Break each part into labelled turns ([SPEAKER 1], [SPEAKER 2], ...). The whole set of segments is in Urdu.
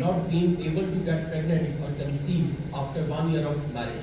[SPEAKER 1] not being able to get pregnant or conceive after 1 year of marriage।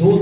[SPEAKER 1] 2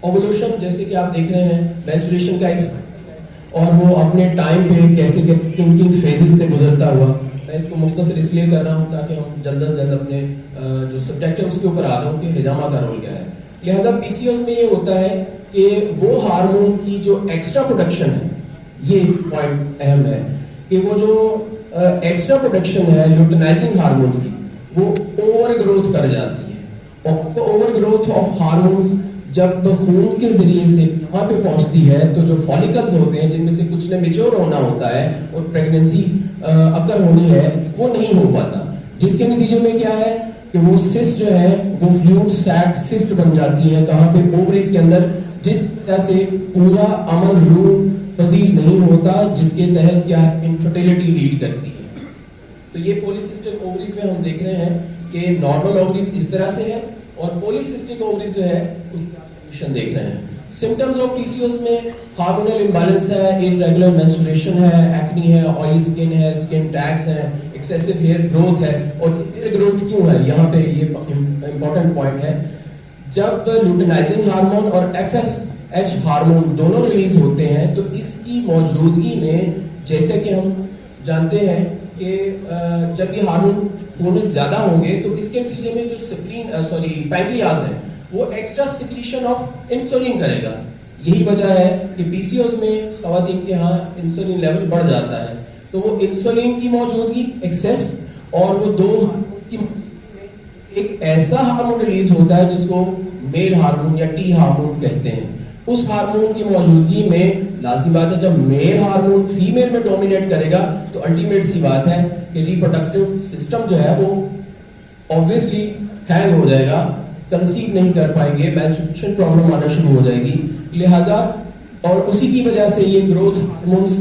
[SPEAKER 1] اوولوشن جیسے کہ آپ دیکھ رہے ہیں مینسٹریشن کا ایک اور وہ اپنے ٹائم پہ کیسے کن کن فیزز سے گزرتا ہوا. میں اس کو مختصر اس لیے کر رہا ہوں تاکہ ہم جلد از جلد اپنے جو سبجیکٹ ہے اس کے اوپر آ رہا ہوں کہ ہجامہ کا رول کیا ہے. لہذا پی سی اوز میں یہ ہوتا ہے کہ وہ ہارمون کی جو ایکسٹرا پروڈکشن ہے, یہ پوائنٹ اہم ہے کہ وہ جو ایکسٹرا پروڈکشن ہے لیوٹینائزنگ ہارمونز کی, وہ اوور گروتھ کر جاتی ہے. اور اوور گروتھ آف ہارمونز جب خون کے ذریعے سے وہاں پہ پہنچتی ہے تو جو فالیکلز ہوتے ہیں جن میں سے کچھ نے میچور ہونا ہوتا ہے اور پریگننسی اکر ہونی ہے, وہ نہیں ہو پاتا, جس کے نتیجے میں کیا ہے کہ وہ سسٹ جو ہے وہ فلوئڈ سیک سسٹ بن جاتی ہے کہاں پہ, اووریز کے اندر, جس طرح سے پورا عمل روح پذیر نہیں ہوتا, جس کے تحت کیا انفرٹیلٹی لیڈ کرتی ہے. تو یہ پولیسسٹک اووریز میں ہم دیکھ رہے ہیں کہ نارمل اووریز اس طرح سے ہے اور پولیسسٹک اووریز جو ہے اس کی کنڈیشن دیکھ رہے ہیں. سمپٹمز آف PCOS میں ہارمونل امبیلنس ہے, irregular menstruation ہے, ایکنی ہے, آئلی اسکن ہے, اسکن ٹیگز ہیں, ایکسیسو ہیئر گروتھ ہے. اور ہیئر گروتھ کیوں ہے یہاں پہ, یہ امپورٹنٹ پوائنٹ ہے. جب لوٹینائزنگ ہارمون اور FSH ہارمون دونوں ریلیز ہوتے ہیں تو اس کی موجودگی میں, جیسے کہ ہم جانتے ہیں کہ جب یہ ہارمون ہونے زیادہ ہوں گے تو اس کے نتیجے میں جو پینکریاز ہے وہ ایکسٹرا سیکریشن آف انسولین کرے گا. یہی وجہ ہے کہ PCOS میں خواتین کے ہاں انسولین لیول بڑھ جاتا ہے. تو وہ انسولین کی موجودگی ایکسیس اور وہ دو کی ایک ایسا ہارمون ریلیز ہوتا ہے جس کو میل ہارمون یا ٹی ہارمون کہتے ہیں. اس ہارمون کی موجودگی میں لازمی بات ہے جب میل ہارمون فیمیل میں ڈومینیٹ کرے گا تو الٹیمیٹ سی بات ہے کہ ریپروڈکٹیو سسٹم جو ہے وہ obviously ہینگ ہو جائے گا, کنسیو نہیں کر پائیں گے, مینسٹریشن پرابلم آنا شروع ہو جائے گی. لہٰذا اور اسی کی وجہ سے یہ گروتھ ہارمونز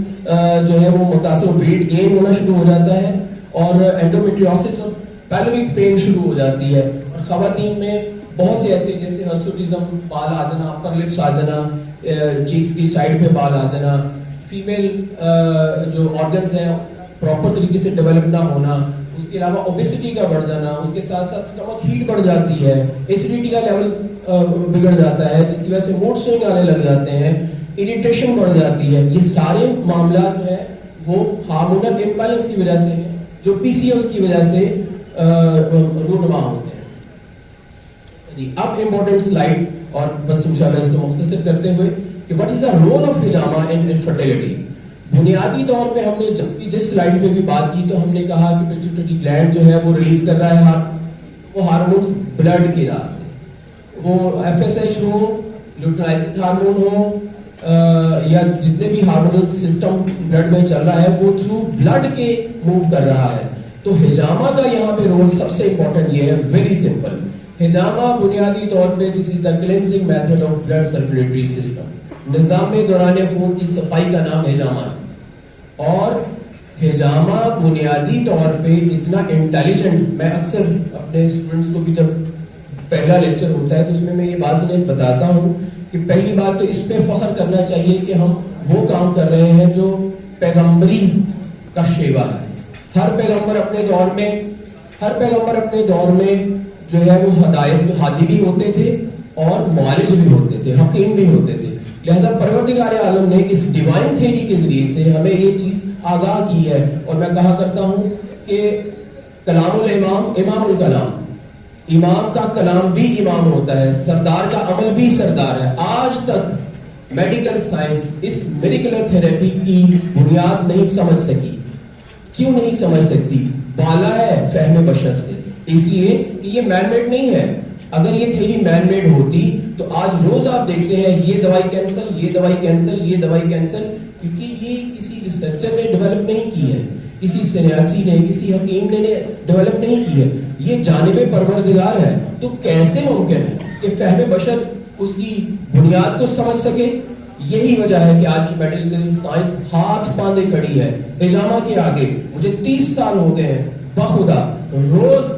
[SPEAKER 1] جو ہے وہ متاثر, ویٹ گین ہونا شروع ہو جاتا ہے اور اینڈومیٹریوسس اور پیلوک پین شروع ہو جاتی ہے. اور خواتین میں بہت سے ایسے جیسے ہرسوٹزم, بال آ جانا, اپر لپس آ جانا, چیکس کی سائڈ پہ بال آ جانا, فیمیل جو آرگنز ہیں پراپر طریقے سے ڈیولپ نہ ہونا, اس کے علاوہ اوبیسٹی کا بڑھ جانا, اس کے ساتھ ساتھ اسٹمک ہیٹ بڑھ جاتی ہے, ایسیڈیٹی کا لیول بگڑ جاتا ہے جس کی وجہ سے موڈ سوئنگ آنے لگ جاتے ہیں, اریٹیشن بڑھ جاتی ہے. یہ سارے معاملات جو ہیں وہ ہارمونل امبیلنس کی وجہ سے ہیں جو PCOS کی وجہ سے رونما ہوتے ہیں. اب امپورٹنٹ سلائیڈ, اور بس انشاءاللہ اس کو مختصر کرتے ہوئے کہ what is the role of ہجامہ in infertility. بنیادی طور پہ ہم نے جب بھی جس سلائیڈ پہ بھی بات کی تو ہم نے کہا کہ پیٹیوٹری گلینڈ جو ہے وہ ریلیز کر رہا ہے وہ ہارمونز بلڈ کے راستے, وہ FSH ہو, لیوٹینائزنگ ہارمون ہو یا جتنے بھی ہارمونل سسٹم بلڈ میں چل رہا ہے وہ تھرو بلڈ کے موو کر رہا ہے. تو ہجامہ کا یہاں پہ رول سب سے امپورٹنٹ یہ ہے, ویری سمپل. ہجامہ بنیادی طور پہ this is the cleansing method of blood circulatory system. نظام دوران خون کی صفائی کا نام ہجامہ ہے. اور ہجامہ بنیادی طور پہ اتنا انٹیلیجنٹ, میں اکثر اپنے اسٹوڈنٹس کو بھی جب پہلا لیکچر ہوتا ہے تو اس میں یہ بات انہیں بتاتا ہوں کہ پہلی بات تو اس پہ فخر کرنا چاہیے کہ ہم وہ کام کر رہے ہیں جو پیغمبری کا شیوا ہے. ہر پیغمبر اپنے دور میں جو ہے وہ ہدایت ہادی بھی ہوتے تھے اور معالج بھی ہوتے تھے, حکیم بھی ہوتے تھے. لہذا پروردگار عالم نے اس ڈیوائن تھیری کے ذریعے سے ہمیں یہ چیز آگاہ کی ہے. اور میں کہا کرتا ہوں کہ کلام الامام امام الکلام, امام کا کلام بھی امام ہوتا ہے, سردار کا عمل بھی سردار ہے. آج تک میڈیکل سائنس اس میریکلر تھیراپی کی بنیاد نہیں سمجھ سکی. کیوں نہیں سمجھ سکتی؟ بالا ہے فہم بشر سے, اس لیے کہ یہ مین میڈ نہیں ہے. اگر یہ تھیری مین میڈ ہوتی تو آج روز آپ دیکھتے ہیں یہ دوائی کینسل, یہ دوائی کینسل, یہ دوائی کینسل, کیونکہ یہ کسی ریسرچر نے ڈیولپ نہیں کی ہے, کسی سنیاسی نے, کسی حکیم نے ڈیولپ نہیں کی ہے. یہ جانب پروردگار ہے. تو کیسے ممکن ہے کہ فہم بشر اس کی بنیاد کو سمجھ سکے؟ یہی وجہ ہے کہ آج کی میڈیکل سائنس ہاتھ باندھے کھڑی ہے ہجامہ کے آگے. مجھے 30 سال ہو گئے ہیں, بخدا روز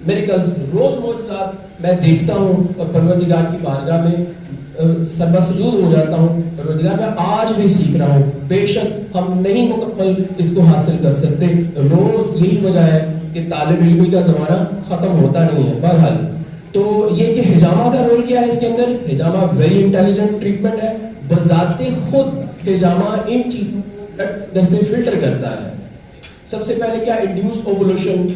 [SPEAKER 1] میریکلز, روز معجزات میں دیکھتا ہوں اور پروردگار کی بارگاہ میں سربسجود ہو جاتا ہوں. پروردگار میں آج بھی سیکھ رہا ہوں. بے شک ہم نہیں مکمل اس کو حاصل کر سکتے روز. یہی وجہ ہے کہ طالب علمی کا زمانہ ختم ہوتا نہیں ہے. بہرحال تو یہ کہ ہجامہ کا رول کیا ہے اس کے اندر. ہجامہ ویری انٹیلیجنٹ ٹریٹمنٹ ہے. بذات خود ہجامہ ان چیزوں سے فلٹر کرتا ہے. سب سے پہلے کیا, انڈیوس اوولوشن.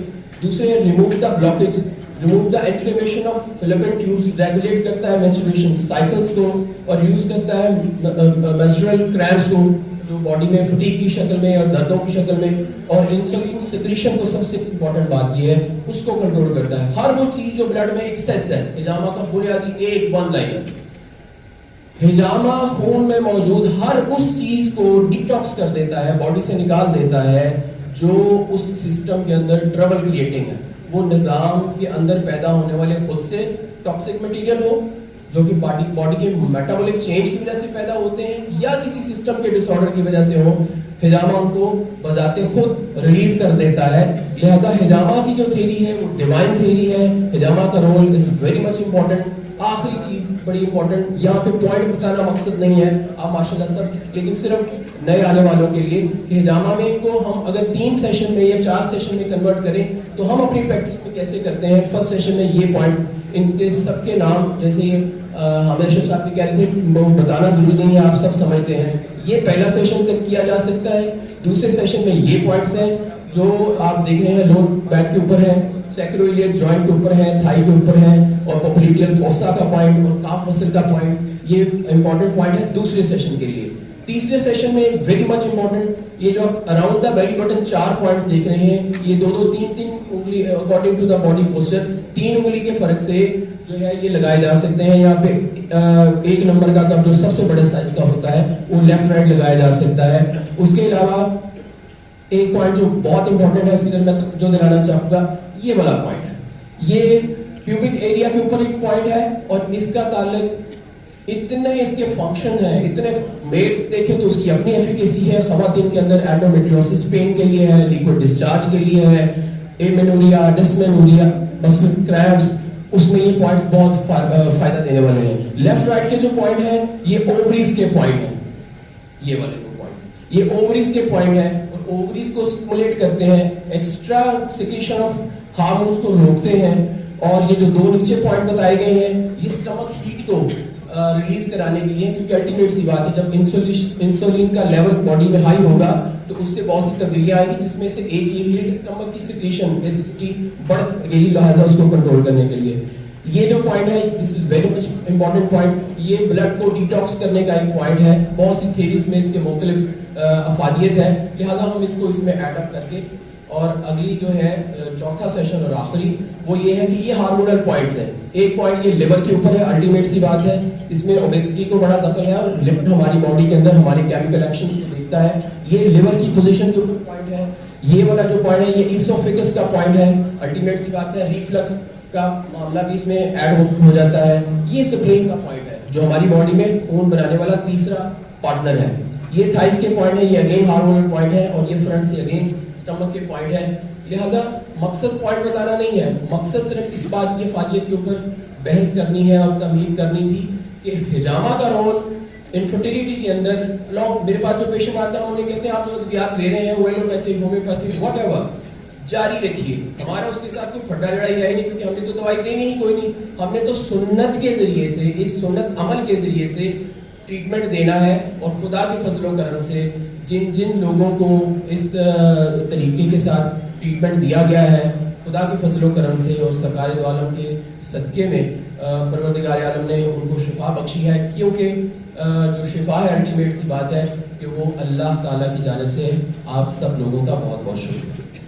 [SPEAKER 1] دوسرے remove the blockage, remove the inflammation of fallopian tubes, regulate کرتا ہے مینسٹریشن سائیکلس کو, اور یوز کرتا ہے مینسٹرل کرامپس کو جو باڈی میں فٹیگ کی شکل میں اور دردوں کی شکل میں, اور انسولین سیکریشن کو سب سے امپورٹنٹ بات یہ ہے اس کو کنٹرول کرتا ہے. ہر وہ چیز جو بلڈ میں ایکسیس ہے, ہجامہ کا بنیادی ایک ون لائنر, ہجامہ خون میں موجود ہر اس چیز کو ڈیٹاکس کر دیتا ہے, باڈی سے نکال دیتا ہے جو اس سسٹم کے اندر ٹربل کریٹنگ ہے. وہ نظام کے اندر پیدا ہونے والے خود سے ٹاکسک مٹیریل ہو جو کہ باڈی کے میٹابولک چینج کی وجہ سے پیدا ہوتے ہیں, یا کسی سسٹم کے ڈس آرڈر کی وجہ سے ہو, ہجامہ ان کو بذات خود ریلیز کر دیتا ہے. لہذا ہجامہ کی جو تھیری ہے وہ ڈیوائن تھیری ہے. ہجامہ کا role is very much important. آخری چیز بڑی امپورٹنٹ, یہاں پہ پوائنٹ بتانا مقصد نہیں ہے آپ ماشاءاللہ سب, لیکن صرف نئے آنے والوں کے لیے کہ ہجامہ میں کو ہم اگر 3 سیشن میں یا 4 سیشن میں کنورٹ کریں تو ہم اپنی پریکٹس میں کیسے کرتے ہیں. فرسٹ سیشن میں یہ پوائنٹس, ان کے سب کے نام جیسے حامد اشرف صاحب بھی کہہ رہے تھے وہ بتانا ضروری نہیں ہے, آپ سب سمجھتے ہیں. یہ پہلا سیشن تک کیا جا سکتا ہے. دوسرے سیشن میں یہ پوائنٹس ہیں جو آپ دیکھ رہے ہیں, لوڈ بیک کے اوپر ہے, سیکرویلیک جوائنٹ کے اوپر ہے, تھائی کے اوپر ہے, اور پوپلیٹیل فوسا کا پوائنٹ اور کاف مسل کا پوائنٹ, یہ امپورٹنٹ پوائنٹ ہے دوسرے سیشن کے لیے. تیسرے سیشن میں ویری مچ امپورٹنٹ, یہ جو آپ around the belly button 4 points دیکھ رہے ہیں, یہ 2-3 انگلی according to the body posture 3 انگلی کے فرق سے جو ہے یہ لگائے جا سکتے ہیں. یہاں پہ 1 نمبر کا کپ جو سب سے بڑے سائز کا ہوتا ہے وہ لیفٹ رائٹ لگایا جا سکتا ہے. اس کے علاوہ ایک پوائنٹ جو بہت امپورٹنٹ ہے اس کی طرف میں جو دلانا چاہوں گا, یہ والا پوائنٹ ہے. یہ پیوبک ایریا کے اوپر ایک پوائنٹ ہے, اور اس کا تعلق اتنے اس کے فنکشن ہیں, اتنے میل دیکھیں تو اس کی اپنی ایفیکیسی ہے. خواتین کے اندر اینڈومیٹریوسس پین کے لیے ہے, لیکوڈ ڈسچارج کے لیے ہے, ایمینوریا, ڈسمینوریا, مسکولر کرامپس, اس میں یہ پوائنٹس بہت فائدہ دینے والے ہیں. لیفٹ رائٹ کے جو پوائنٹ ہیں یہ اووریز کے پوائنٹ ہیں. یہ والے دو پوائنٹس یہ اووریز کے پوائنٹ ہیں, اور اووریز کو سٹیمولیٹ کرتے ہیں, ایکسٹرا سیکریشن آف ہارمونز کو روکتے ہیں. اور یہ جو 2 نیچے پوائنٹ بتائے گئے ہیں یہ سٹمک ہیٹ کو ریلیز کرانے کے لیے, کیونکہ الٹیمیٹ سی بات ہے جب انسولین کا لیول باڈی میں ہائی ہوگا تو اس سے بہت سی تبدیلیاں آئیں گی, جس میں سے ایک یہ بھی ہے کہ اسٹمک کی سیکریشن ایسیڈیٹی بڑھ گئی, لہٰذا اس کو کنٹرول کرنے کے لیے. یہ جو پوائنٹ ہے this is very much important point, یہ بلڈ کو ڈیٹاکس کرنے کا ایک پوائنٹ ہے. بہت سی تھیریز میں اس کے مختلف افادیت ہے, لہٰذا ہم اس کو اس میں ایڈ اپ کر کے, اور اگلی جو ہے چوتھا سیشن اور آخری وہ یہ ہے کہ یہ ہارمونل پوائنٹس ہیں. ایک پوائنٹ یہ لیور کے اوپر ہے, الٹیمیٹ سی بات ہے, اس میں اوبیسٹی کو بڑا دخل ہے, اور لیور ہماری باڈی کے اندر ہمارے کیمیکل ایکشن کو دیکھتا ہے. یہ لیور کی پوزیشن کے اوپر پوائنٹ ہے. یہ والا جو پوائنٹ ہے یہ ایسوفیگس کا پوائنٹ ہے, الٹیمیٹ سی بات ہے. ریفلکس کا معاملہ بھی اس میں ایڈ ہو جاتا ہے. یہ سپلین کا پوائنٹ ہے جو ہماری باڈی میں خون بنانے والا تیسرا پارٹنر ہے. یہ تھائز کے پوائنٹ ہے, یہ اگین ہارمونل پوائنٹ ہے, اور یہ فرنٹ سے اگین اسٹمک کے پوائنٹ ہے. لہٰذا مقصد پوائنٹ بتانا نہیں ہے, مقصد صرف اس بات کی افادیت کے اوپر بحث کرنی ہے اور تمہید کرنی تھی کہ ہجامہ کا رول انفرٹیلیٹی کے اندر. لوگ میرے پاس جو پیشنٹ آتے ہیں ہم انہیں کہتے ہیں آپ جو ادویات لے رہے ہیں وہ ایلوپیتھک, ہومیوپیتھک, واٹ ایور, جاری رکھیے. ہمارا اس کے ساتھ کوئی پھڈا لڑائی ہے نہیں, کیونکہ ہم نے تو دوائی دینی ہی کوئی نہیں. ہم نے تو سنت کے ذریعے سے, اس سنت عمل کے ذریعے سے ٹریٹمنٹ دینا ہے. اور خدا کے فضل و کرم سے جن لوگوں کو اس طریقے کے ساتھ ٹریٹمنٹ دیا گیا ہے, خدا کے فضل و کرم سے اور سرکار دو عالم کے صدقے میں پروردگار عالم نے ان کو شفا بخشی ہے. کیونکہ جو شفا ہے الٹیمیٹ سی بات ہے کہ وہ اللہ تعالیٰ کی جانب سے. آپ سب لوگوں کا بہت بہت شکریہ.